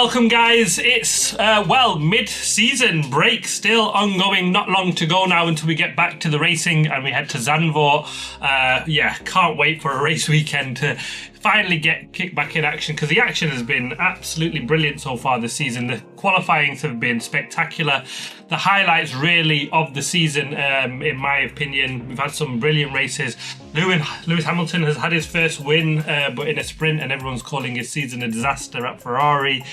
welcome guys. It's mid-season break still ongoing, not long to go now until we get back to the racing and we head to Zandvoort. Can't wait for a race weekend to finally get kicked back in action, because the action has been absolutely brilliant so far this season. The qualifyings have been spectacular. The highlights really of the season, in my opinion. We've had some brilliant races. Lewis Hamilton has had his first win, but in a sprint, and everyone's calling his season a disaster at Ferrari.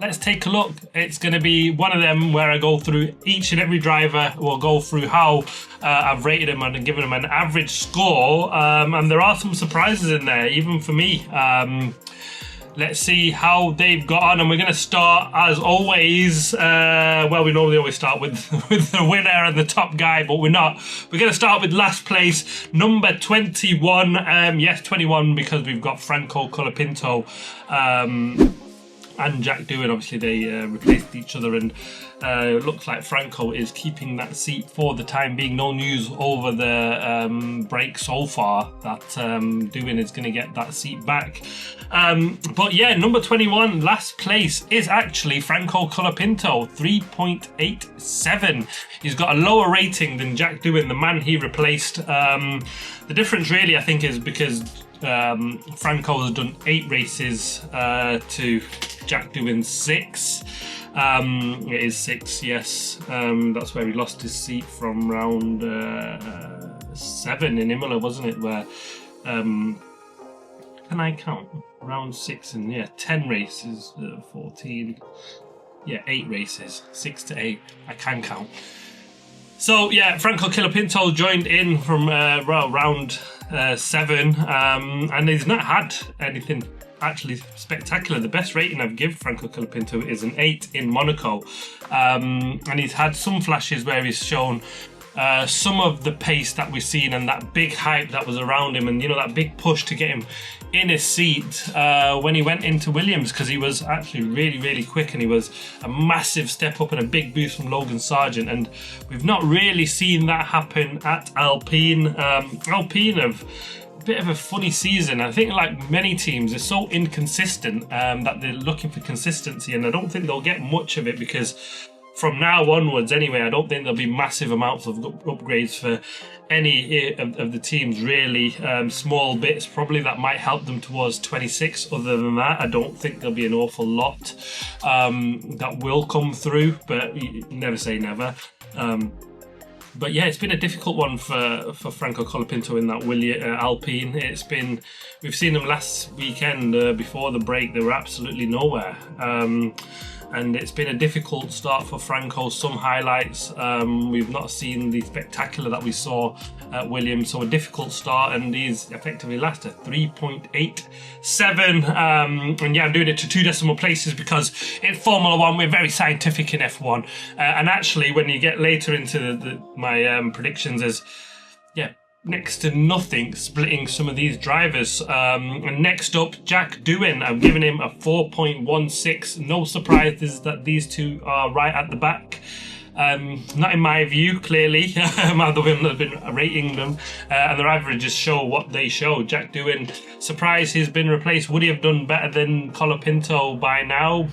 Let's take a look. It's going to be one of them where I go through each and every driver. We'll go through how I've rated them and given them an average score. And there are some surprises in there, even for me. Let's see how they've got on, and we're going to start, as always, we normally always start with the winner and the top guy, but we're not. We're going to start with last place, number 21. 21, because we've got Franco Colapinto and Jack Doohan. Obviously they replaced each other, and it looks like Franco is keeping that seat for the time being. No news over the break so far that Doohan is going to get that seat back. Number 21, last place, is actually Franco Colapinto, 3.87. He's got a lower rating than Jack Doohan, the man he replaced. The difference really, I think, is because Franco has done 8 races to Jack Doohan's 6. It is 6, yes. That's where he lost his seat from round 7 in Imola, wasn't it? Where can I count? Round 6 and 10 races, 14. 8 races, 6 to 8. I can count. So Franco Colapinto joined in from round 7, and he's not had anything actually spectacular. The best rating I've given Franco Colapinto is an 8 in Monaco, and he's had some flashes where he's shown some of the pace that we've seen and that big hype that was around him, and that big push to get him in his seat when he went into Williams, because he was actually really quick, and he was a massive step up and a big boost from Logan Sargent, and we've not really seen that happen at Alpine. Alpine have a bit of a funny season. I think, like many teams, they're so inconsistent that they're looking for consistency, and I don't think they'll get much of it, because from now onwards anyway, I don't think there'll be massive amounts of upgrades for any of the teams really. Small bits probably that might help them towards 26. Other than that, I don't think there'll be an awful lot that will come through, but you never say never. It's been a difficult one for Franco Colapinto in that Alpine. We've seen them last weekend before the break. They were absolutely nowhere. And it's been a difficult start for Franco. Some highlights, we've not seen the spectacular that we saw at Williams, so a difficult start, and he's effectively last at 3.87. I'm doing it to 2 decimal places because in Formula 1 we're very scientific in F1, and actually when you get later into my predictions, there's next to nothing splitting some of these drivers. And next up, Jack Doohan. I've given him a 4.16. No surprises that these two are right at the back. Not in my view, clearly. I'm the one that's been rating them, and their averages show what they show. Jack Doohan, surprised he's been replaced. Would he have done better than Colapinto by now?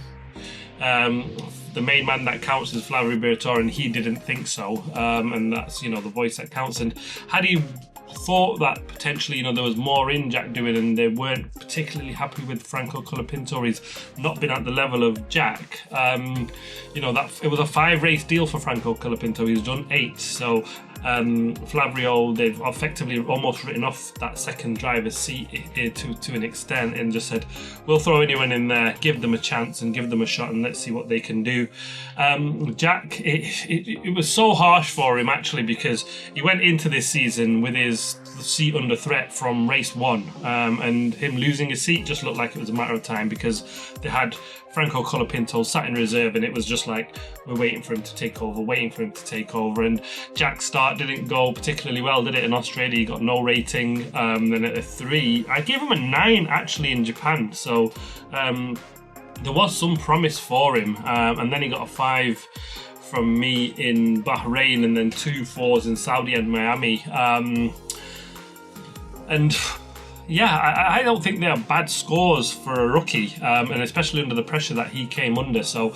The main man that counts is Flavio Briatore, and he didn't think so, and that's the voice that counts. And had he thought that potentially there was more in Jack Doohan and they weren't particularly happy with Franco Colapinto, he's not been at the level of Jack, that it was a 5-race deal for Franco Colapinto. He's done 8, so Flavio, they've effectively almost written off that second driver's seat to an extent, and just said, we'll throw anyone in there, give them a chance and give them a shot, and let's see what they can do. Jack, it was so harsh for him actually, because he went into this season with his seat under threat from race 1, and him losing his seat just looked like it was a matter of time, because they had Franco Colapinto sat in reserve, and it was just like, we're waiting for him to take over, and Jack's start didn't go particularly well, did it? In Australia he got no rating, then at a 3, I gave him a 9 actually in Japan, so there was some promise for him, and then he got a 5 from me in Bahrain, and then 2 4s in Saudi and Miami, and yeah, I don't think they are bad scores for a rookie, and especially under the pressure that he came under. So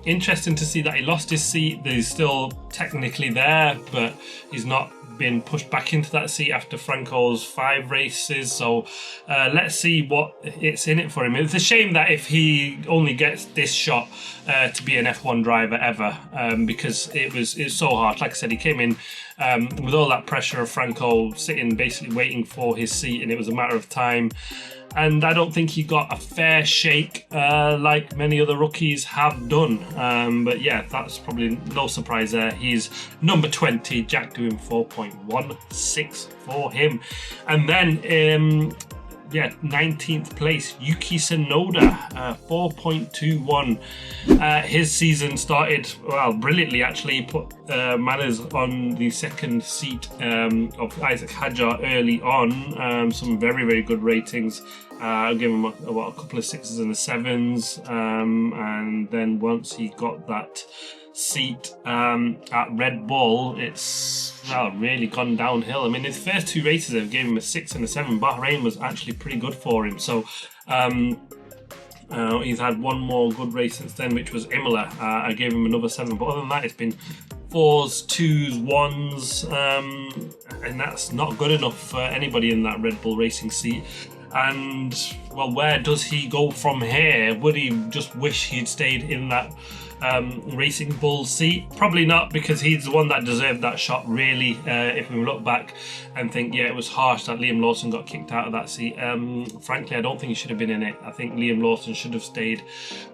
interesting to see that he lost his seat. He's still technically there, but he's not been pushed back into that seat after Franco's 5 races. So let's see what it's in it for him. It's a shame that if he only gets this shot to be an F1 driver ever, because it's so hard. Like I said, he came in with all that pressure of Franco sitting basically waiting for his seat, and it was a matter of time. And I don't think he got a fair shake like many other rookies have done. But yeah, that's probably no surprise there. He's number 20, Jack doing 4.16 for him. And then, 19th place, Yuki Tsunoda, 4.21. His season started, well, brilliantly actually. He put Manners on the second seat of Isaac Hadjar early on. Some very, very good ratings. I'll give him a couple of 6s and a 7s. And then once he got that seat at Red Bull, it's really gone downhill. I mean, his first 2 races have given him a 6 and a 7. Bahrain was actually pretty good for him. So he's had one more good race since then, which was Imola. I gave him another 7, but other than that, it's been 4s, 2s, 1s, and that's not good enough for anybody in that Red Bull racing seat. And well, where does he go from here? Would he just wish he'd stayed in that Racing Bull seat? Probably not, because he's the one that deserved that shot, really. If we look back and think, yeah, it was harsh that Liam Lawson got kicked out of that seat. Frankly, I don't think he should have been in it. I think Liam Lawson should have stayed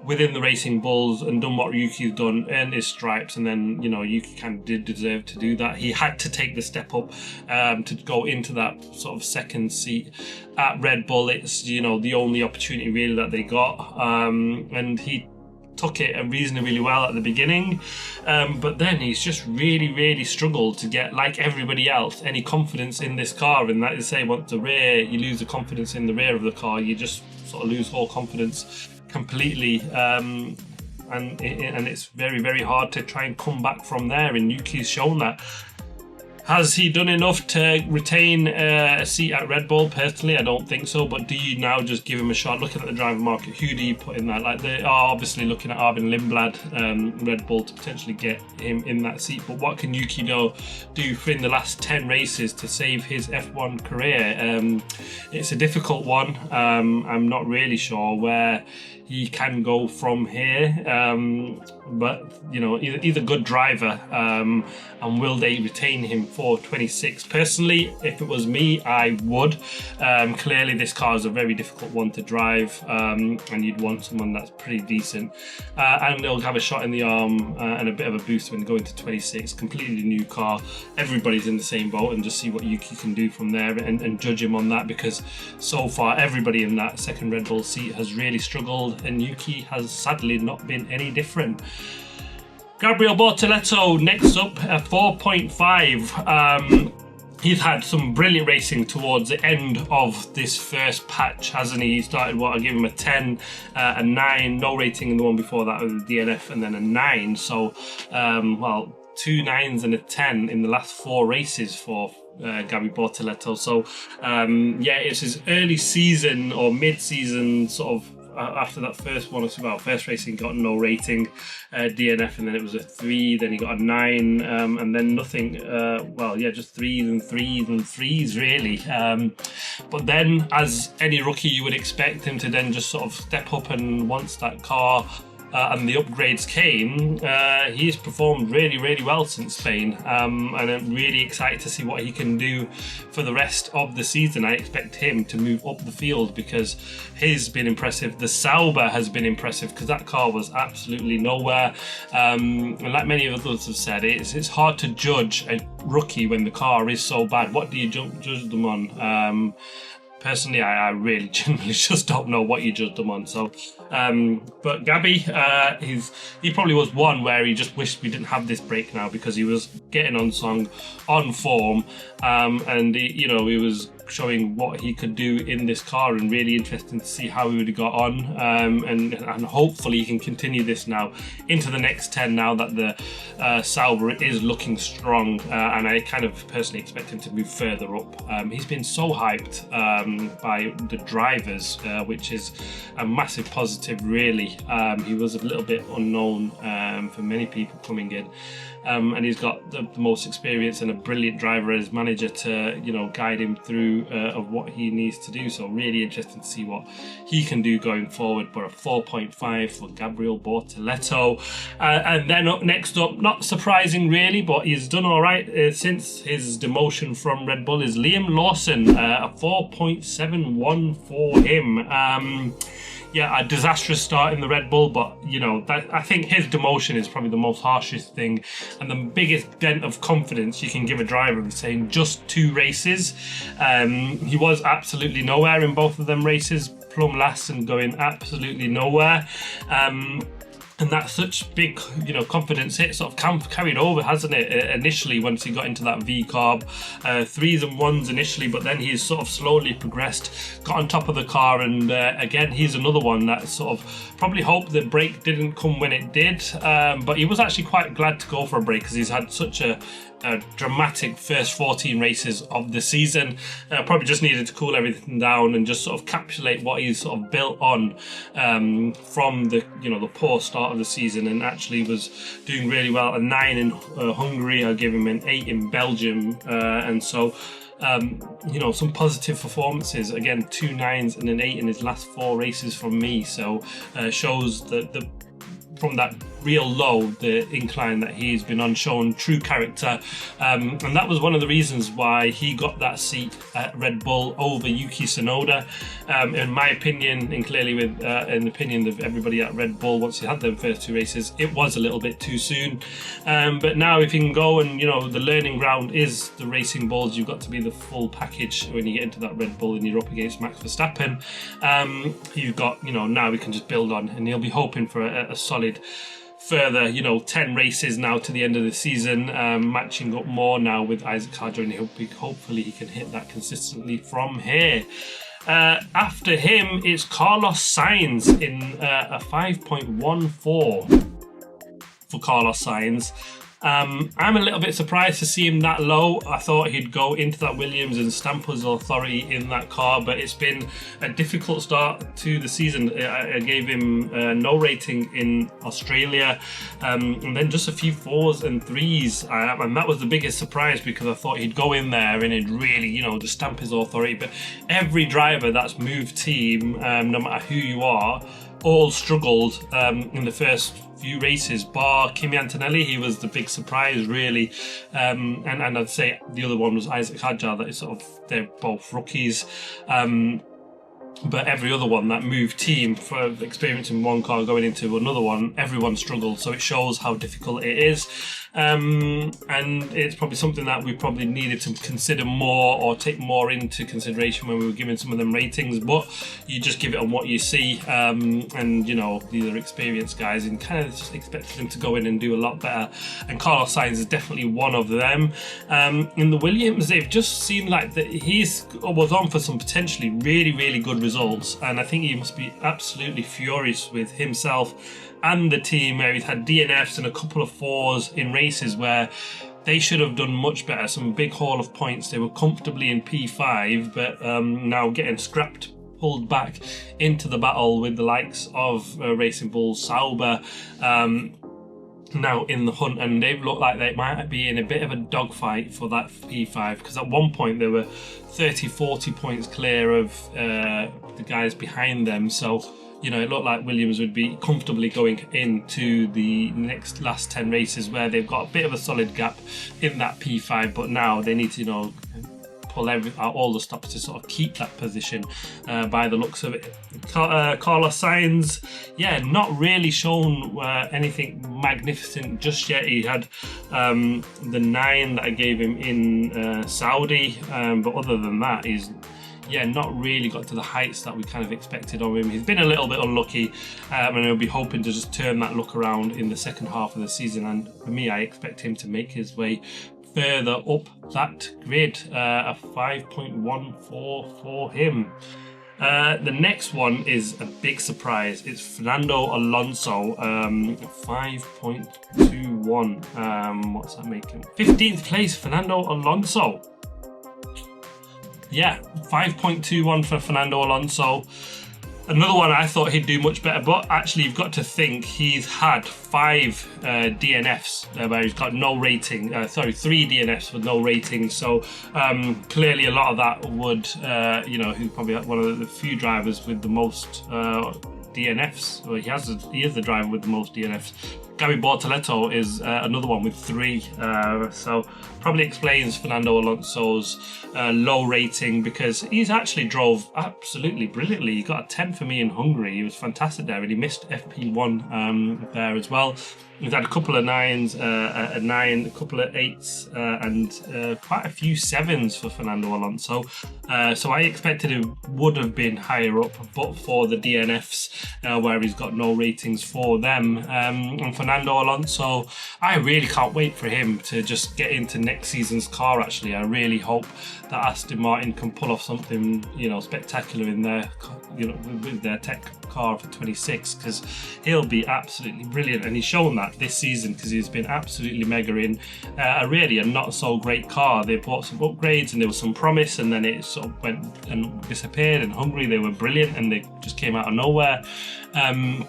within the Racing Bulls and done what Yuki's done, earned his stripes, and then, Yuki kind of did deserve to do that. He had to take the step up to go into that sort of second seat at Red Bull. It's, the only opportunity really that they got, and he took it reasonably well at the beginning, but then he's just really struggled to get, like everybody else, any confidence in this car. And that is, say, once the rear, you lose the confidence in the rear of the car, you just sort of lose all confidence completely, and it's very hard to try and come back from there, and Yuki's shown that. Has he done enough to retain a seat at Red Bull? Personally, I don't think so. But do you now just give him a shot? Looking at the driver market, who do you put in that? Like, they are obviously looking at Arvin Lindblad, Red Bull, to potentially get him in that seat. But what can Yuki do for in the last 10 races to save his F1 career? It's a difficult one. I'm not really sure where he can go from here, but he's a good driver, and will they retain him for 26? Personally, if it was me, I would. Clearly this car is a very difficult one to drive, and you'd want someone that's pretty decent, and they'll have a shot in the arm and a bit of a boost when going to 26. Completely new car, everybody's in the same boat, and just see what Yuki can do from there, and judge him on that, because so far everybody in that second Red Bull seat has really struggled, and Yuki has sadly not been any different. Gabriel Bortoleto next up at 4.5. He's had some brilliant racing towards the end of this first patch, hasn't he? He started, I gave him a 10, a 9, no rating in the one before that with the DNF, and then a 9. So, 2 9s and a 10 in the last 4 races for Gabby Bortoleto. So, it's his early season or mid-season sort of. After that first one, first racing got no rating, DNF, and then it was a 3, then he got a 9, and then nothing, just 3s and 3s and 3s really. But then, as any rookie you would expect him to then just sort of step up, and once that car and the upgrades came, he's performed really well since Spain, and I'm really excited to see what he can do for the rest of the season. I expect him to move up the field, because he's been impressive. The Sauber has been impressive, because that car was absolutely nowhere, and like many of others have said, it's hard to judge a rookie when the car is so bad. What do you judge them on? Personally, I really genuinely just don't know what you judge them on. So, but Gabby, he probably was one where he just wished we didn't have this break now, because he was getting on form, and he was showing what he could do in this car, and really interesting to see how he would have got on, and hopefully he can continue this now into the next 10 now that the Sauber is looking strong, and I kind of personally expect him to move further up. He's been so hyped by the drivers, which is a massive positive really. He was a little bit unknown for many people coming in, and he's got the most experience and a brilliant driver as manager to, you know, guide him through of what he needs to do. So really interesting to see what he can do going forward. But a 4.5 for Gabriel Bortoleto, and then next up, not surprising really, but he's done all right since his demotion from Red Bull, is Liam Lawson, a 4.71 for him. Yeah, a disastrous start in the Red Bull, but you know, I think his demotion is probably the most harshest thing and the biggest dent of confidence you can give a driver, of saying just 2 races. He was absolutely nowhere in both of them races, plumb last and going absolutely nowhere. And that's such big, you know, confidence hit sort of carried over, hasn't it? Initially, once he got into that V carb, 3s and 1s initially, but then he's sort of slowly progressed, got on top of the car, and again, he's another one that sort of probably hoped the break didn't come when it did, but he was actually quite glad to go for a break because he's had such a dramatic first 14 races of the season. Probably just needed to cool everything down and just sort of encapsulate what he's sort of built on from the, you know, the poor start of the season, and actually was doing really well. A 9 in Hungary, I gave him an 8 in Belgium, and so you know, some positive performances. Again, 2 9s and an 8 in his last 4 races from me, so shows that from that real low, the incline that he's been on, shown true character, and that was one of the reasons why he got that seat at Red Bull over Yuki Tsunoda, in my opinion, and clearly with an opinion of everybody at Red Bull. Once he had them first 2 races, it was a little bit too soon, but now if he can go, and you know, the learning ground is the Racing Bulls, you've got to be the full package when you get into that Red Bull and you're up against Max Verstappen. You've got, you know, now we can just build on, and he'll be hoping for a solid further, you know, 10 races now to the end of the season, matching up more now with Isaac Hadjar, and hopefully he can hit that consistently from here. After him, it's Carlos Sainz in a 5.14 for Carlos Sainz. I'm a little bit surprised to see him that low. I thought he'd go into that Williams and stamp his authority in that car, but it's been a difficult start to the season. I gave him no rating in Australia, and then just a few 4s and 3s, and that was the biggest surprise, because I thought he'd go in there and he'd really, you know, just stamp his authority. But every driver that's moved team, no matter who you are, all struggled in the first few races, bar Kimi Antonelli. He was the big surprise really, and I'd say the other one was Isaac Hadjar, that is sort of, they're both rookies, but every other one that moved team for experience in one car going into another one, everyone struggled. So it shows how difficult it is, and it's probably something that we probably needed to consider more, or take more into consideration when we were giving some of them ratings. But you just give it on what you see, and you know, these are experienced guys, and kind of just expected them to go in and do a lot better, and Carlos Sainz is definitely one of them. In the Williams, they've just seemed like that was on for some potentially really good results, and I think he must be absolutely furious with himself and the team, where he's had DNFs and a couple of 4s in races where they should have done much better. Some big haul of points. They were comfortably in P5, but now getting scrapped, pulled back into the battle with the likes of Racing Bull, Sauber, now in the hunt, and they've looked like they might be in a bit of a dogfight for that P5, because at one point they were 30-40 points clear of the guys behind them. So, you know, it looked like Williams would be comfortably going into the last 10 races, where they've got a bit of a solid gap in that P5, but now they need to, you know, pull all the stops to sort of keep that position, by the looks of it. Carlos Sainz, yeah, not really shown anything magnificent just yet. He had the 9 that I gave him in Saudi, but other than that, he's not really got to the heights that we kind of expected of him. He's been a little bit unlucky, and he'll be hoping to just turn that look around in the second half of the season. And for me, I expect him to make his way further up that grid, a 5.14 for him. The next one is a big surprise. It's Fernando Alonso, 5.21. What's that making? 15th place, Fernando Alonso. Yeah, 5.21 for Fernando Alonso. Another one I thought he'd do much better, but actually you've got to think he's had 5 DNFs where he's got no rating. 3 DNFs with no rating. So clearly a lot of that would, he's probably one of the few drivers with the most DNFs. Well, he is the driver with the most DNFs. Gary Bortoleto is another one with 3, so probably explains Fernando Alonso's low rating, because he's actually drove absolutely brilliantly. He got a 10 for me in Hungary. He was fantastic there, and he missed FP1 there as well. He's had a couple of 9s, a 9, a couple of 8s, and quite a few 7s for Fernando Alonso. So I expected it would have been higher up, but for the DNFs, where he's got no ratings for them. And Fernando Alonso, I really can't wait for him to just get into next season's car. Actually, I really hope that Aston Martin can pull off something, spectacular in their, with their tech car for 26, because he'll be absolutely brilliant, and he's shown that this season, because he's been absolutely mega in a not so great car. They bought some upgrades and there was some promise, and then it sort of went and disappeared. In Hungary they were brilliant and they just came out of nowhere. And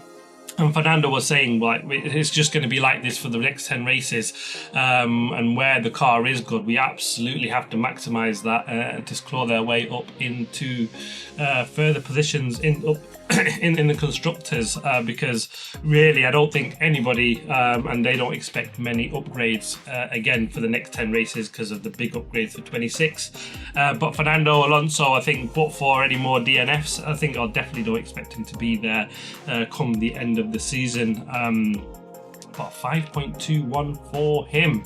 Fernando was saying, like, it's just going to be like this for the next 10 races, and where the car is good, we absolutely have to maximise that and just claw their way up into further positions in the constructors, because really I don't think anybody, and they don't expect many upgrades again for the next 10 races because of the big upgrades for 26. But Fernando Alonso, I think, but for any more DNFs, I think I definitely don't expect him to be there come the end of the season. But 5.21 for him.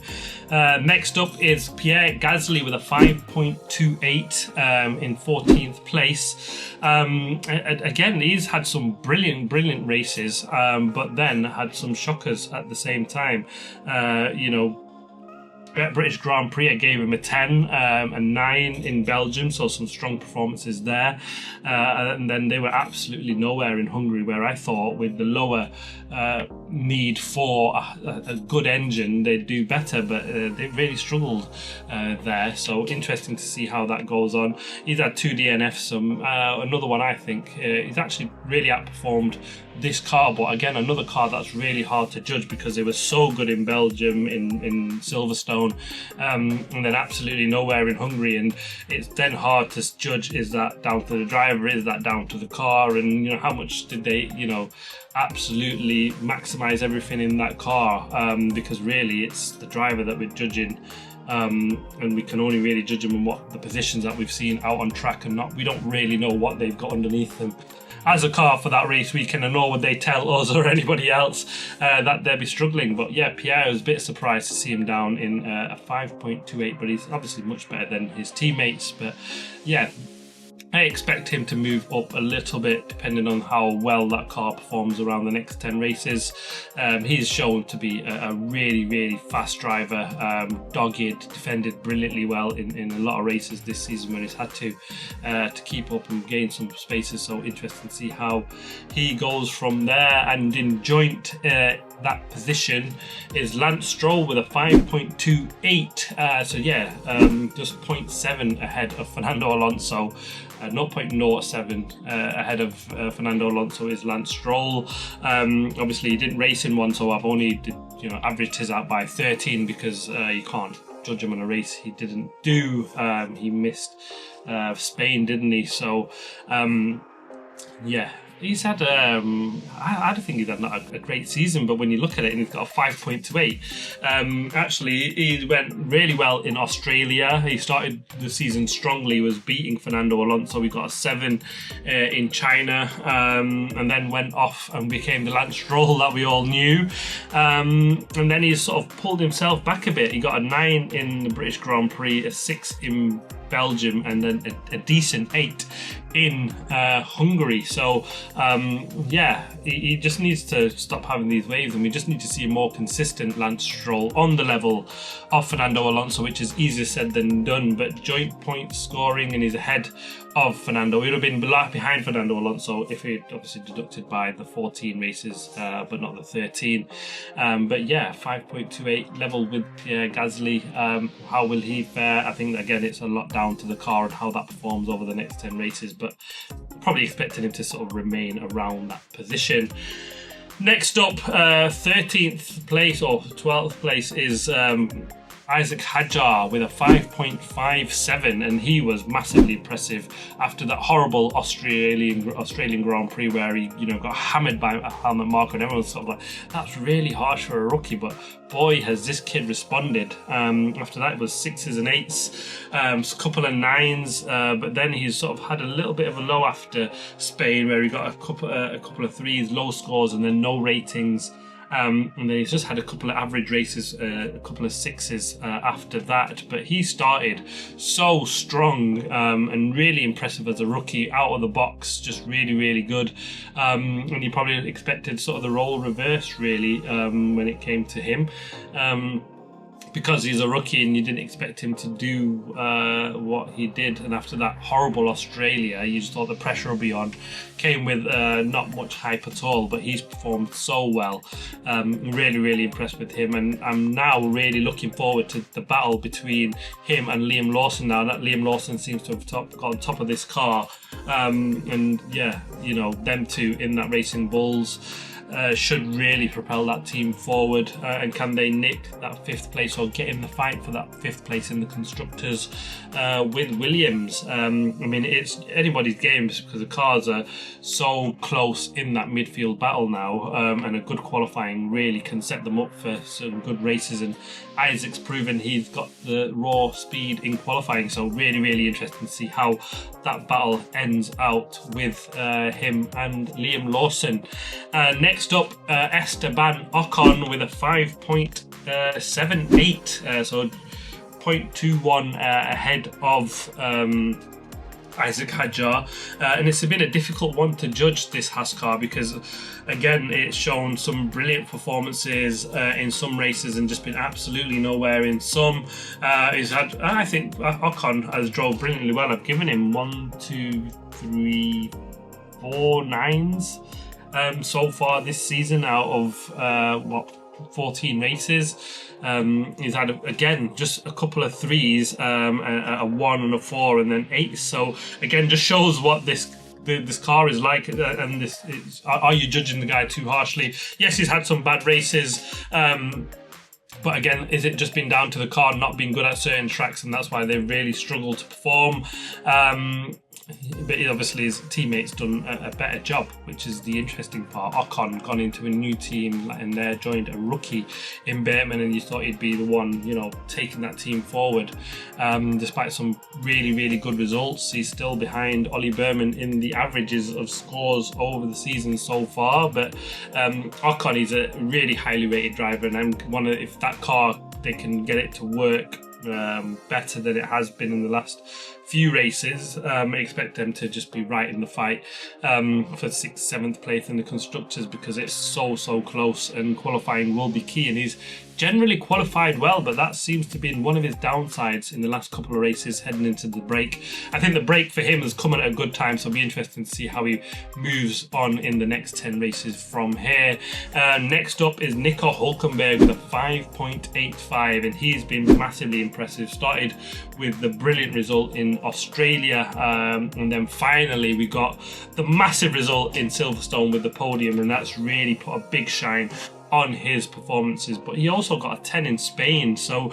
Next up is Pierre Gasly with a 5.28 in 14th place. Again, he's had some brilliant races, but then had some shockers at the same time. British Grand Prix, I gave him a 10, a 9 in Belgium, so some strong performances there. And then they were absolutely nowhere in Hungary, where I thought with the lower need for a good engine, they'd do better, but they really struggled there. So interesting to see how that goes on. He's had 2 DNFs, another one I think. He's actually really outperformed this car, but again, another car that's really hard to judge because they were so good in Belgium, in Silverstone, and then absolutely nowhere in Hungary, and it's then hard to judge, is that down to the driver, is that down to the car, and how much did they absolutely maximize everything in that car, because really it's the driver that we're judging. And we can only really judge them on what the positions that we've seen out on track, and we don't really know what they've got underneath them as a car for that race weekend, and nor would they tell us or anybody else that they'll be struggling. But yeah, Pierre was a bit surprised to see him down in a 5.28, but he's obviously much better than his teammates. But yeah, I expect him to move up a little bit depending on how well that car performs around the next 10 races. He's shown to be a really fast driver, dogged, defended brilliantly well in a lot of races this season when he's had to keep up and gain some spaces. So interesting to see how he goes from there. And in joint that position is Lance Stroll with a 5.28. So yeah, just 0.7 ahead of Fernando Alonso. 0.07 ahead of Fernando Alonso is Lance Stroll. Obviously he didn't race in one, so I've only averaged his out by 13 because you can't judge him on a race he didn't do. He missed Spain, didn't he? So yeah, he's had I don't think he's had not a great season, but when you look at it and he's got a 5.28, actually he went really well in Australia. He started the season strongly, was beating Fernando Alonso. We got a 7 in China, and then went off and became the Lance Stroll that we all knew, and then he's sort of pulled himself back a bit. He got a 9 in the British Grand Prix, a 6 in Belgium, and then a decent 8 in Hungary. So yeah, he just needs to stop having these waves, and we just need to see a more consistent Lance Stroll on the level of Fernando Alonso, which is easier said than done. But joint point scoring, and he's ahead of Fernando. He would have been behind Fernando Alonso if he obviously deducted by the 14 races, but not the 13. But yeah, 5.28 level with Pierre Gasly. How will he fare? I think again it's a lot down to the car and how that performs over the next 10 races, but probably expecting him to sort of remain around that position. Next up, 13th place or 12th place is Isaac Hadjar with a 5.57, and he was massively impressive after that horrible Australian Grand Prix where he, got hammered by Helmut Marko, and everyone's sort of like, that's really harsh for a rookie, but boy has this kid responded. After that it was 6s and 8s, a couple of 9s, but then he's sort of had a little bit of a low after Spain where he got a couple of 3s, low scores, and then no ratings. And then he's just had a couple of average races, a couple of 6s after that. But he started so strong and really impressive as a rookie out of the box, just really, really good. And you probably expected sort of the role reversed really when it came to him. Because he's a rookie and you didn't expect him to do what he did. And after that horrible Australia, you just thought the pressure will be on. Came with not much hype at all, but he's performed so well. Really, really impressed with him. And I'm now really looking forward to the battle between him and Liam Lawson now that Liam Lawson seems to have got on top of this car. And yeah, them two in that Racing Bulls should really propel that team forward, and can they nick that 5th place or get in the fight for that 5th place in the constructors with Williams? I mean, it's anybody's game because the cars are so close in that midfield battle now, and a good qualifying really can set them up for some good races, and Isaac's proven he's got the raw speed in qualifying, so really, really interesting to see how that battle ends out with him and Liam Lawson. Next up, Esteban Ocon with a 5.78, so 0.21 ahead of Isaac Hadjar, and it's been a difficult one to judge this Haas car because again it's shown some brilliant performances in some races and just been absolutely nowhere in some. I think Ocon has drove brilliantly well. I've given him 1, 2, 3, 4 9s so far this season out of 14 races. He's had again just a couple of 3s, a 1 and a 4, and then 8. So again, just shows what this car is like, and are you judging the guy too harshly? Yes, he's had some bad races, but again, is it just been down to the car not being good at certain tracks, and that's why they've really struggled to perform? But obviously his teammates done a better job, which is the interesting part. Ocon gone into a new team and there joined a rookie in Bateman, and you thought he'd be the one, taking that team forward. Despite some really, really good results, he's still behind Ollie Berman in the averages of scores over the season so far. But Ocon is a really highly rated driver, and I'm wondering if that car, they can get it to work better than it has been in the last few races. I expect them to just be right in the fight for 6th, 7th place in the constructors, because it's so close, and qualifying will be key. And he's generally qualified well, but that seems to be one of his downsides in the last couple of races heading into the break. I think the break for him has come at a good time, so it'll be interesting to see how he moves on in the next 10 races from here. Next up is Nico Hülkenberg with a 5.85, and he's been massively impressive. Started with the brilliant result in Australia, and then finally we got the massive result in Silverstone with the podium, and that's really put a big shine on his performances. But he also got a 10 in Spain, so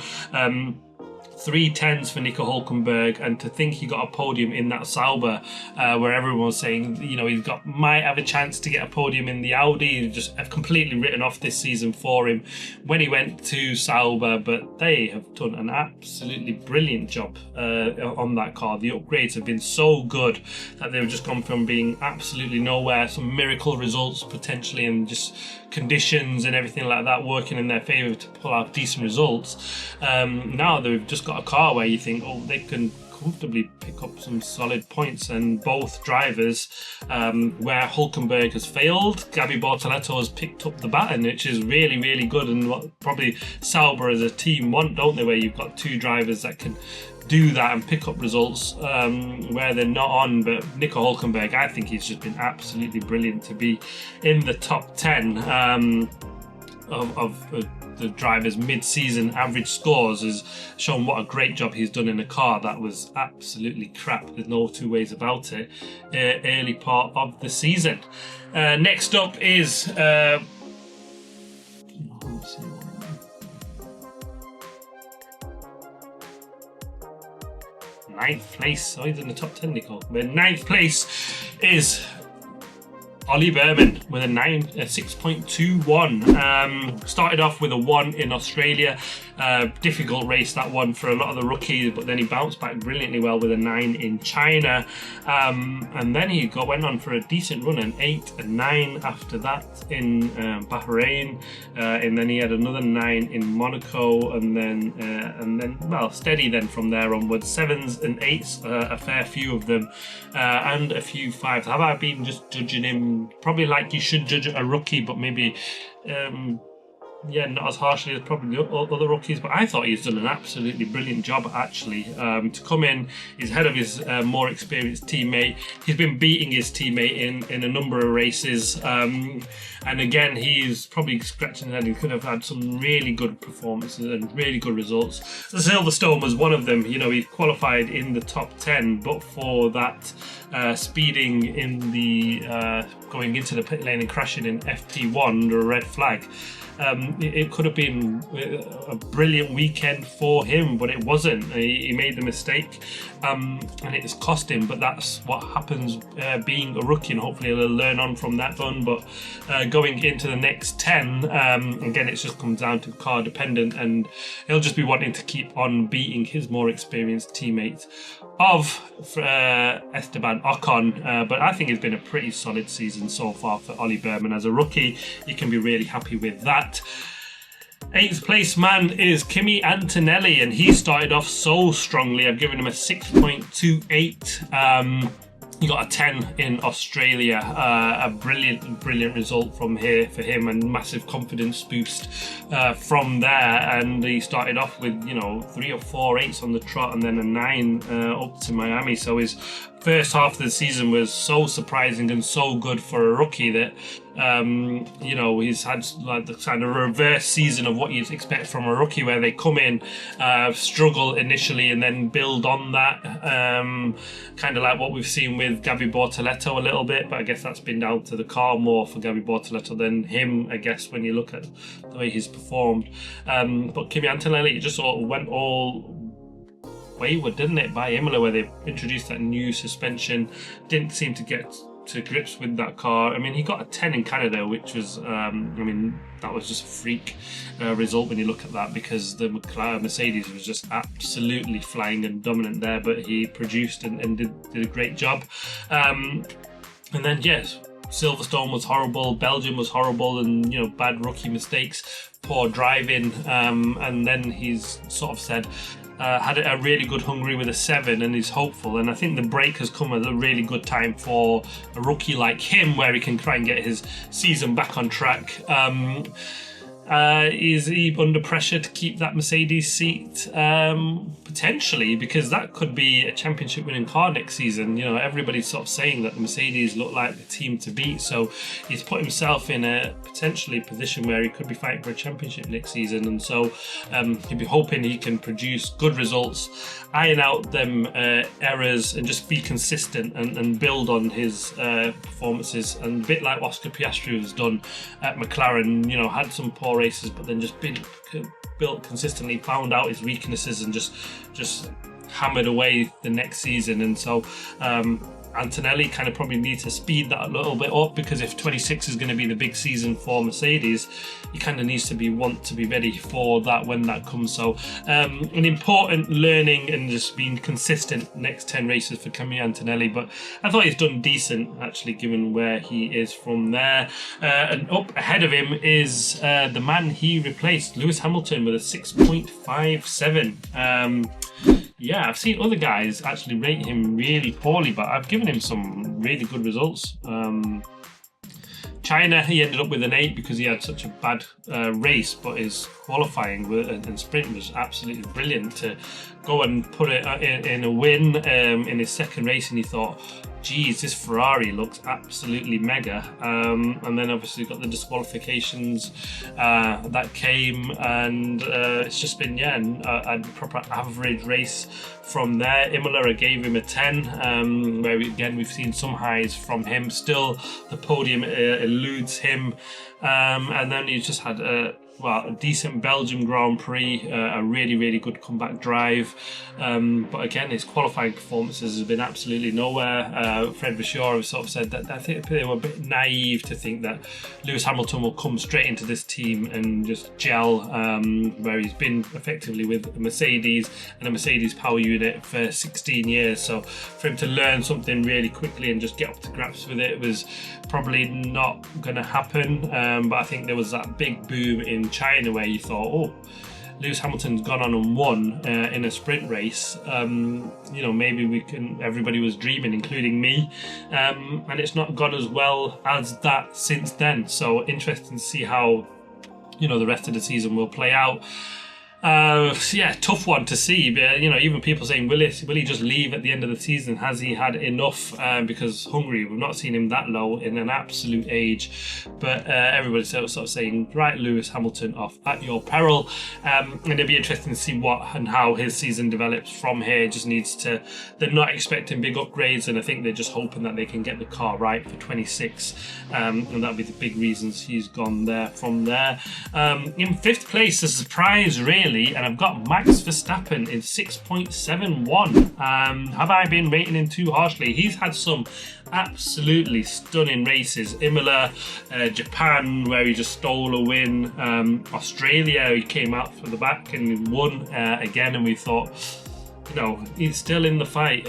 3 10s for Nico Hülkenberg, and to think he got a podium in that Sauber, where everyone was saying, he's might have a chance to get a podium in the Audi. Just completely written off this season for him when he went to Sauber, but they have done an absolutely brilliant job on that car. The upgrades have been so good that they've just gone from being absolutely nowhere, some miracle results potentially, and just conditions and everything like that working in their favour to pull out decent results. Now they've just got a car where you think, they can comfortably pick up some solid points. And both drivers, where Hulkenberg has failed, Gabi Bortoleto has picked up the baton, which is really, really good, and what probably Sauber as a team want, don't they, where you've got two drivers that can do that and pick up results where they're not on. But Nico Hulkenberg, I think he's just been absolutely brilliant to be in the top 10 of the drivers' mid-season average scores. Has shown what a great job he's done in a car that was absolutely crap. There's no two ways about it. Early part of the season. Next up is ninth place. Oh, he's in the top 10, Nico. But ninth place is Ollie Berman with a 6.21. Started off with a 1 in Australia. Difficult race, that one, for a lot of the rookies, but then he bounced back brilliantly well with a 9 in China. And then he went on for a decent run, an 8 and 9 after that in Bahrain. And then he had another 9 in Monaco, and then well, steady then from there onwards. 7s and 8s, a fair few of them, and a few 5s. Have I been just judging him probably like you should judge a rookie, but maybe not as harshly as probably other rookies? But I thought he's done an absolutely brilliant job, actually. To come in, he's ahead of his more experienced teammate. He's been beating his teammate in a number of races, and again, he's probably scratching his head. He could have had some really good performances and really good results. Silverstone was one of them. You know, he qualified in the top 10, but for that speeding in the going into the pit lane and crashing in FP1 under a red flag. It could have been a brilliant weekend for him, but it wasn't. He made the mistake, and it's cost him. But that's what happens being a rookie, and hopefully he'll learn on from that one. But going into the next 10, again, it just comes down to car dependent, and he'll just be wanting to keep on beating his more experienced teammates of Esteban Ocon. But I think it's been a pretty solid season so far for Ollie Berman. As a rookie, you can be really happy with that. 8th place man is Kimi Antonelli, and he started off so strongly. I've given him a 6.28. He got a 10 in Australia. A brilliant result from here for him, and massive confidence boost from there. And he started off with 3 or 4 8s on the trot, and then a 9 up to Miami. So his first half of the season was so surprising and so good for a rookie that he's had like the kind of reverse season of what you'd expect from a rookie, where they come in, struggle initially, and then build on that, kind of like what we've seen with Gabi Bortoleto a little bit. But I guess that's been down to the car more for Gabi Bortoleto than him, I guess, when you look at the way he's performed. But Kimi Antonelli just sort of went all wayward, didn't it, by Imola, where they introduced that new suspension. Didn't seem to get to grips with that car. I mean, he got a 10 in Canada, which was that was just a freak result when you look at that, because the Mercedes was just absolutely flying and dominant there, but he produced and did a great job. And then yes, Silverstone was horrible, Belgium was horrible, and bad rookie mistakes, poor driving, and then he's sort of said had a really good Hungary with a 7, and he's hopeful. And I think the break has come at a really good time for a rookie like him, where he can try and get his season back on track. Is he under pressure to keep that Mercedes seat? Potentially, because that could be a championship winning car next season. Everybody's sort of saying that the Mercedes look like the team to beat, so he's put himself in a potentially position where he could be fighting for a championship next season. And so he'd be hoping he can produce good results, iron out them errors, and just be consistent and build on his performances. And a bit like Oscar Piastri has done at McLaren, had some poor races, but then just built consistently, found out his weaknesses, and just hammered away the next season. And so Antonelli kind of probably needs to speed that a little bit up, because if 26 is going to be the big season for Mercedes, he kind of needs to be ready for that when that comes. So an important learning and just being consistent next 10 races for Kimi Antonelli. But I thought he's done decent, actually, given where he is from there. And up ahead of him is the man he replaced, Lewis Hamilton, with a 6.57. Yeah, I've seen other guys actually rate him really poorly, but I've given him some really good results. China, he ended up with an 8 because he had such a bad race, but his qualifying and sprint was absolutely brilliant to go and put it in a win in his second race, and he thought, geez, this Ferrari looks absolutely mega. And then obviously got the disqualifications that came, and it's just been a proper average race from there. Imola, I gave him a 10, where again we've seen some highs from him. Still, the podium eludes him, and then he's just had a decent Belgium Grand Prix, a really good comeback drive, but again his qualifying performances have been absolutely nowhere. Fred Vasseur has sort of said that I think they were a bit naive to think that Lewis Hamilton will come straight into this team and just gel, where he's been effectively with a Mercedes and a Mercedes power unit for 16 years, so for him to learn something really quickly and just get up to grips with it was probably not going to happen. But I think there was that big boom in China where you thought, oh, Lewis Hamilton's gone on and won in a sprint race. Maybe we can. Everybody was dreaming, including me, and it's not gone as well as that since then. So interesting to see how the rest of the season will play out. Tough one to see, but even people saying, will he just leave at the end of the season? Has he had enough? Because Hungary, we've not seen him that low in an absolute age, but everybody's sort of saying, right, Lewis Hamilton, off at your peril. And it'll be interesting to see what and how his season develops from here. Just needs to, they're not expecting big upgrades, and I think they're just hoping that they can get the car right for 26, and that'll be the big reasons he's gone there from there. In 5th place, a surprise really, and I've got Max Verstappen in 6.71. Have I been rating him too harshly? He's had some absolutely stunning races. Imola, Japan, where he just stole a win. Australia, he came out from the back and won again, and we thought, he's still in the fight,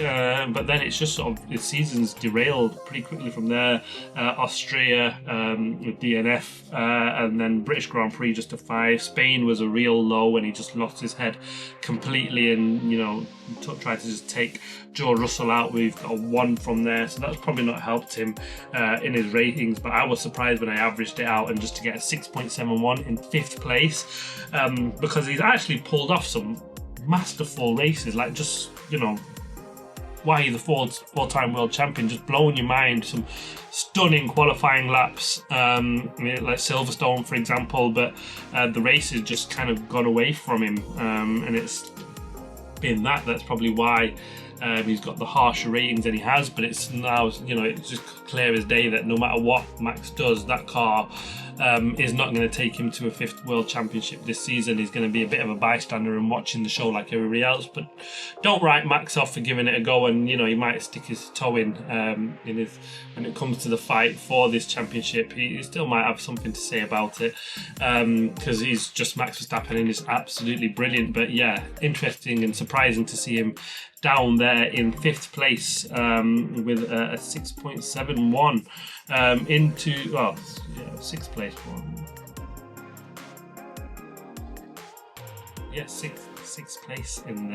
but then it's just sort of his season's derailed pretty quickly from there. Austria with DNF, and then British Grand Prix just a 5. Spain was a real low when he just lost his head completely, and tried to just take Joe Russell out. We've got a 1 from there, so that's probably not helped him in his ratings, but I was surprised when I averaged it out, and just to get a 6.71 in 5th place, because he's actually pulled off some masterful races, like just why the four-time world champion, just blowing your mind. Some stunning qualifying laps, like Silverstone for example, but the race has just kind of gone away from him, and it's been that's probably why he's got the harsher ratings that he has. But it's now it's just clear as day that no matter what Max does, that car is not going to take him to a 5th world championship this season. He's going to be a bit of a bystander and watching the show like everybody else. But don't write Max off for giving it a go, and he might stick his toe in when it comes to the fight for this championship. He still might have something to say about it, because he's just Max Verstappen and is absolutely brilliant. But yeah, interesting and surprising to see him down there in 5th place with a 6.71 into 6th place one. Yeah, sixth place in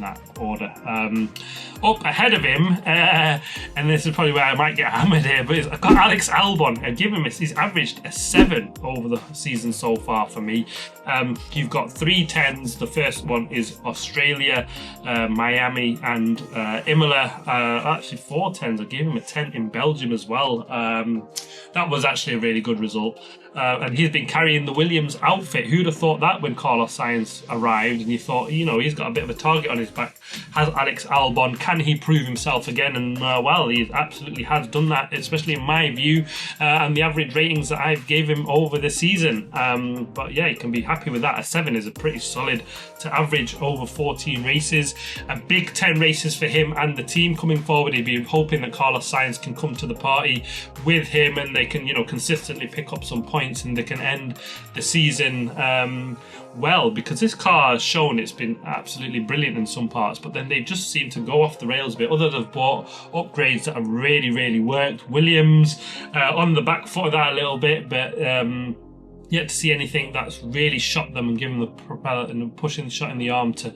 that order. Up ahead of him, and this is probably where I might get hammered here, but I've got Alex Albon. I give him he's averaged a 7 over the season so far for me. You've got 3 10s. The first one is Australia, Miami, and Imola. Actually 4 10s. I gave him a 10 in Belgium as well. That was actually a really good result. And he's been carrying the Williams outfit. Who'd have thought that when Carlos Sainz arrived? And you thought, he's got a bit of a target on his back. Has Alex Albon? Can he prove himself again? And he absolutely has done that, especially in my view, and the average ratings that I've gave him over the season. But yeah, you can be happy with that. A 7 is a pretty solid to average over 14 races. A big 10 races for him and the team coming forward. He'd be hoping that Carlos Sainz can come to the party with him, and they can, consistently pick up some points, and they can end the season well, because this car has shown it's been absolutely brilliant in some parts, but then they just seem to go off the rails a bit. Others have bought upgrades that have really worked. Williams on the back foot of that a little bit, but yet to see anything that's really shot them and given the propeller and pushing the shot in the arm to,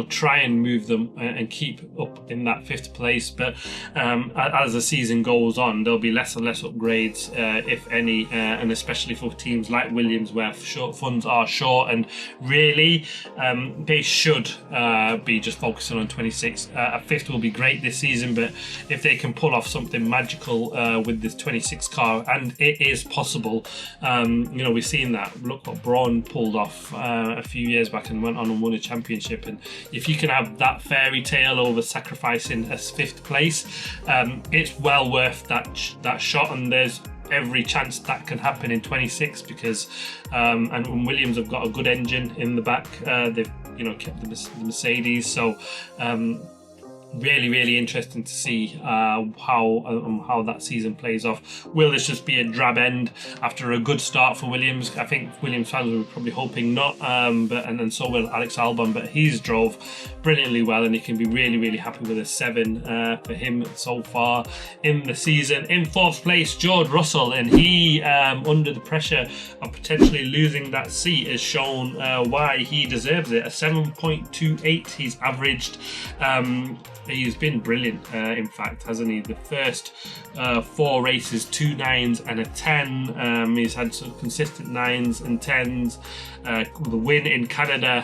try and move them and keep up in that 5th place. But as the season goes on, there'll be less and less upgrades, if any, and especially for teams like Williams, where funds are short, and really they should be just focusing on 26. A 5th will be great this season, but if they can pull off something magical with this 26 car, and it is possible, we've seen that. Look what Braun pulled off a few years back and went on and won a championship. And if you can have that fairy tale over sacrificing a 5th place, it's well worth that shot. And there's every chance that can happen in 26, because and Williams have got a good engine in the back. They've kept the Mercedes, so really interesting to see how that season plays off. Will this just be a drab end after a good start for Williams? I think Williams fans were probably hoping not, and so will Alex Albon, but he's drove brilliantly well, and he can be really happy with a 7 for him so far in the season. In 4th place, George Russell, and he under the pressure of potentially losing that seat has shown why he deserves it. A 7.28 he's averaged. He's been brilliant, in fact, hasn't he? The first 4 races, 2 9s and a 10. He's had some consistent 9s and 10s. The win in Canada,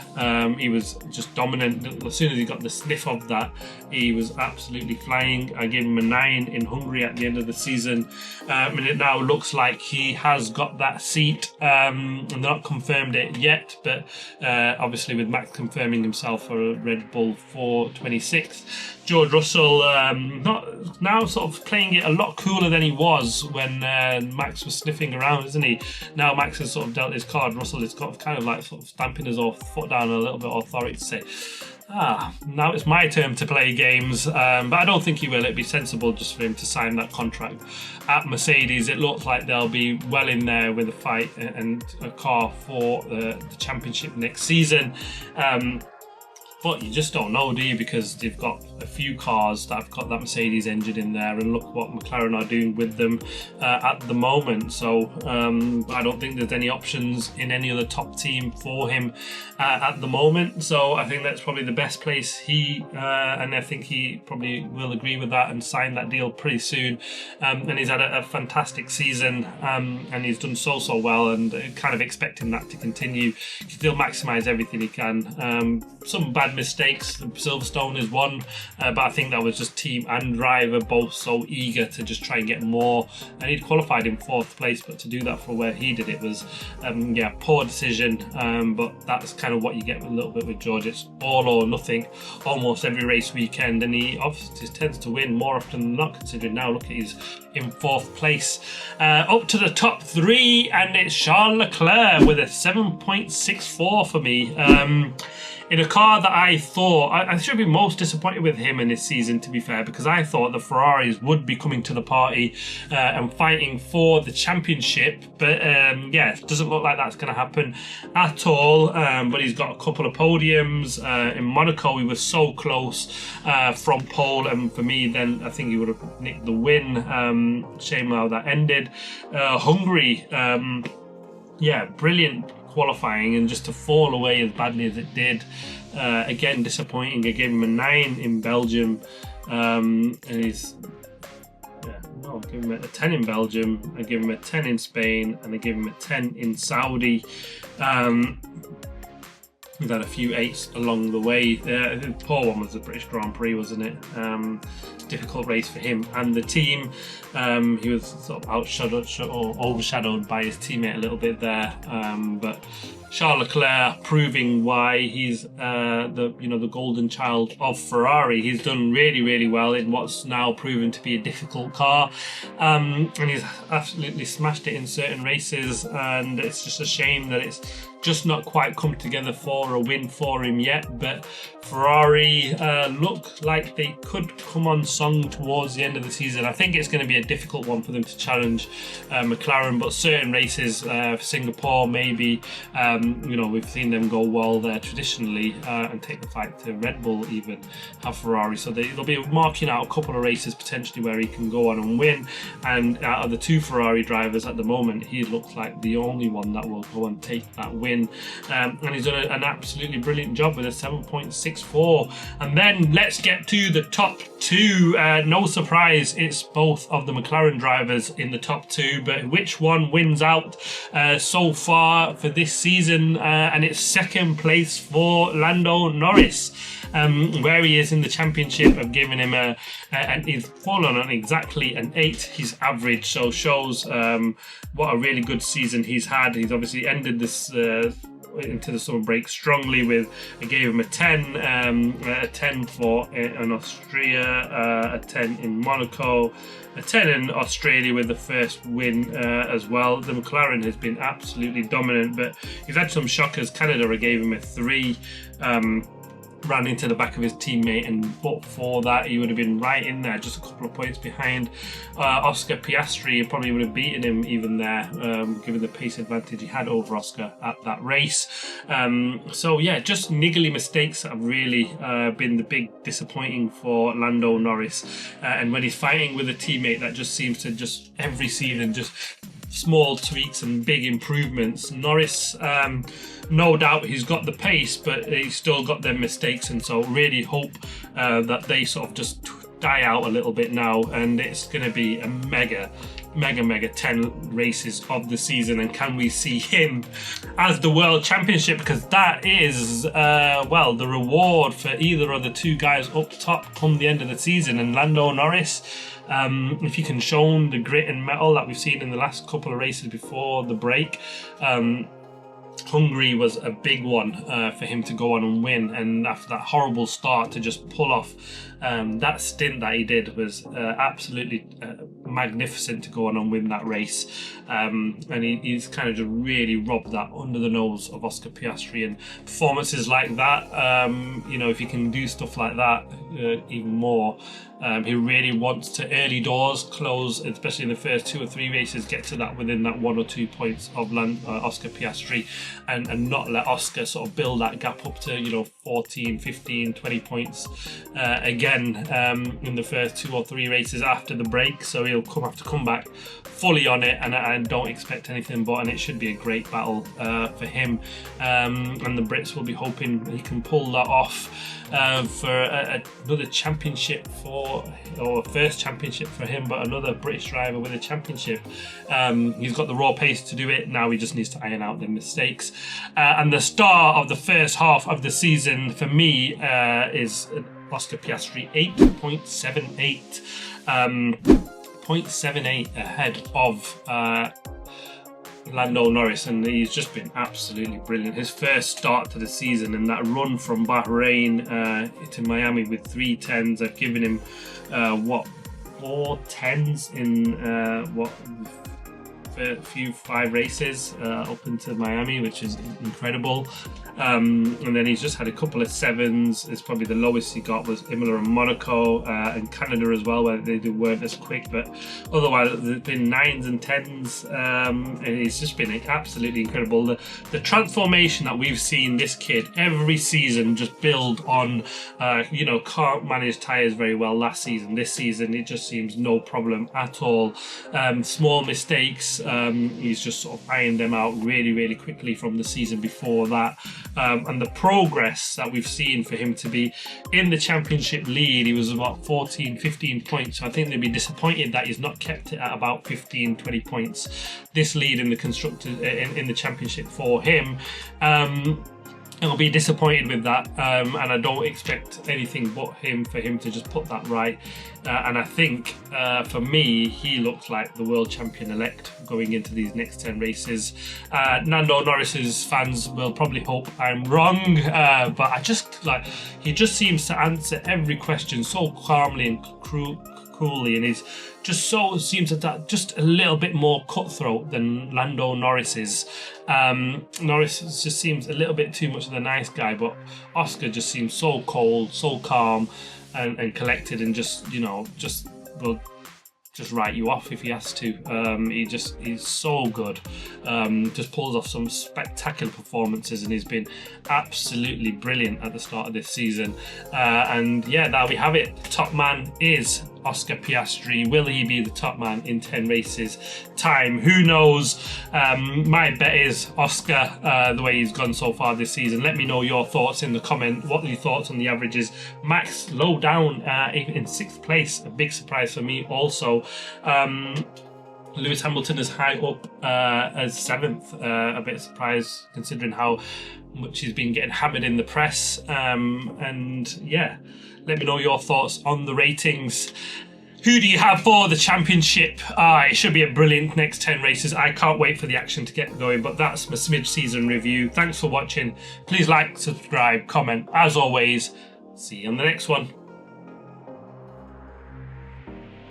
he was just dominant. As soon as he got the sniff of that, he was absolutely flying. I gave him a 9 in Hungary at the end of the season. And it now looks like he has got that seat. And they're not confirmed it yet, but obviously with Max confirming himself for Red Bull for 26. George Russell now sort of playing it a lot cooler than he was when Max was sniffing around, isn't he? Now Max has sort of dealt his card. Russell is kind of like sort of stamping his foot down a little bit of authority to say, now it's my turn to play games. But I don't think he will. It'd be sensible just for him to sign that contract at Mercedes. It looks like they'll be well in there with a fight and a car for the championship next season. But you just don't know, do you? Because they've got a few cars that have got that Mercedes engine in there, and look what McLaren are doing with them at the moment. So I don't think there's any options in any other top team for him at the moment. So I think that's probably the best place and I think he probably will agree with that and sign that deal pretty soon. And he's had a fantastic season, and he's done so well, and kind of expecting that to continue. He still maximise everything he can. Some bad mistakes. Silverstone is one, but I think that was just team and driver both so eager to just try and get more, and he'd qualified in 4th place, but to do that for where he did it was poor decision. But that's kind of what you get a little bit with George. It's all or nothing almost every race weekend, and he obviously tends to win more often than not, considering now look at he's in 4th place. Up to the top 3, and it's Charles Leclerc with a 7.64 for me. In a car that I thought, I should be most disappointed with him in this season, to be fair, because I thought the Ferraris would be coming to the party and fighting for the championship. But it doesn't look like that's going to happen at all. But he's got a couple of podiums. In Monaco, he was so close from pole, and for me, then I think he would have nicked the win. Shame how that ended. Hungary, brilliant qualifying, and just to fall away as badly as it did, again disappointing. I gave him a 9 in Belgium, and he's I gave him a 10 in Belgium, I gave him a 10 in Spain, and I gave him a 10 in Saudi. We've had a few 8s along the way. The poor one was the British Grand Prix, wasn't it? Difficult race for him and the team. He was sort of overshadowed by his teammate a little bit there. But Charles Leclerc proving why he's the golden child of Ferrari. He's done really well in what's now proven to be a difficult car, and he's absolutely smashed it in certain races. And it's just a shame that it's just not quite come together for a win for him yet. But Ferrari look like they could come on song towards the end of the season. I think it's going to be a difficult one for them to challenge McLaren, but certain races, Singapore maybe, You know, we've seen them go well there traditionally and take the fight to Red Bull, even have Ferrari. So they'll be marking out a couple of races potentially where he can go on and win. And out of the two Ferrari drivers at the moment, he looks like the only one that will go and take that win. And he's done an absolutely brilliant job with a 7.64. And then let's get to the top two. No surprise, it's both of the McLaren drivers in the top two, but which one wins out so far for this season? And it's second place for Lando Norris. Where he is in the championship, I've given him and he's fallen on exactly an 8, his average, so shows what a really good season he's had. He's obviously ended this into the summer break strongly with, I gave him a 10, a 10 for in Austria, a 10 in Monaco, a 10 in Australia with the first win as well. The McLaren has been absolutely dominant, but he's had some shockers. Canada, I gave him a 3. Ran into the back of his teammate, and but for that he would have been right in there, just a couple of points behind Oscar Piastri, and probably would have beaten him even there, given the pace advantage he had over Oscar at that race. So yeah, just niggly mistakes that have really been the big disappointing for Lando Norris, and when he's fighting with a teammate that just seems to just every season just small tweaks and big improvements. Norris, no doubt he's got the pace, but he's still got their mistakes, and so really hope that they sort of just die out a little bit now, and it's going to be a mega 10 races of the season. And can we see him as the world championship, because that is well, the reward for either of the two guys up top come the end of the season. And Lando Norris, if you can show the grit and mettle that we've seen in the last couple of races before the break, Hungary was a big one for him to go on and win, and after that horrible start to just pull off that stint that he did was absolutely magnificent to go on and win that race, and he's kind of just really robbed that under the nose of Oscar Piastri. And performances like that, you know, if he can do stuff like that even more, he really wants to early doors close, especially in the first 2 or 3 races, get to that within that 1 or 2 points of Oscar Piastri, and not let Oscar sort of build that gap up to, you know, 14, 15, 20 points again in the first 2 or 3 races after the break. So he'll have to come back fully on it, and I don't expect anything but, and it should be a great battle for him, and the Brits will be hoping he can pull that off for another championship or first championship for him, but another British driver with a championship. He's got the raw pace to do it. Now he just needs to iron out the mistakes. And the star of the first half of the season for me is Oscar Piastri, 8.78. 0.78 ahead of Lando Norris, and he's just been absolutely brilliant. His first start to the season and that run from Bahrain to Miami with 3 10s. I've given him 4 10s in a few 5 races up into Miami, which is incredible. And then he's just had a couple of 7s. It's probably the lowest he got was Imola and Monaco, and Canada as well, where they weren't as quick, but otherwise there's been 9s and 10s, and he's just been absolutely incredible. The transformation that we've seen this kid every season just build on, you know, can't manage tyres very well last season. This season it just seems no problem at all. Small mistakes, he's just sort of ironed them out really quickly from the season before that. And the progress that we've seen for him to be in the championship lead, he was about 14-15 points, so I think they'd be disappointed that he's not kept it at about 15-20 points, this lead in the constructors in the championship for him. I'll be disappointed with that, and I don't expect anything but for him to just put that right. And I think for me, he looks like the world champion elect going into these next 10 races. Lando Norris's fans will probably hope I'm wrong, but I just he just seems to answer every question so calmly and coolly, and he's just so seems that just a little bit more cutthroat than Lando Norris is. Norris just seems a little bit too much of the nice guy, but Oscar just seems so cold, so calm and collected, and just, you know, just will just write you off if he has to. He's so good. Just pulls off some spectacular performances, and he's been absolutely brilliant at the start of this season. And yeah, there we have it. Top man is Oscar Piastri. Will he be the top man in 10 races time? Who knows? My bet is Oscar, the way he's gone so far this season. Let me know your thoughts in the comment. What are your thoughts on the averages? Max low down in 6th place, a big surprise for me also. Lewis Hamilton is high up as 7th, a bit surprised considering how much he's been getting hammered in the press. And yeah, let me know your thoughts on the ratings. Who do you have for the championship? It should be a brilliant next 10 races. I can't wait for the action to get going, but that's my mid-season review. Thanks for watching. Please like, subscribe, comment. As always, see you on the next one.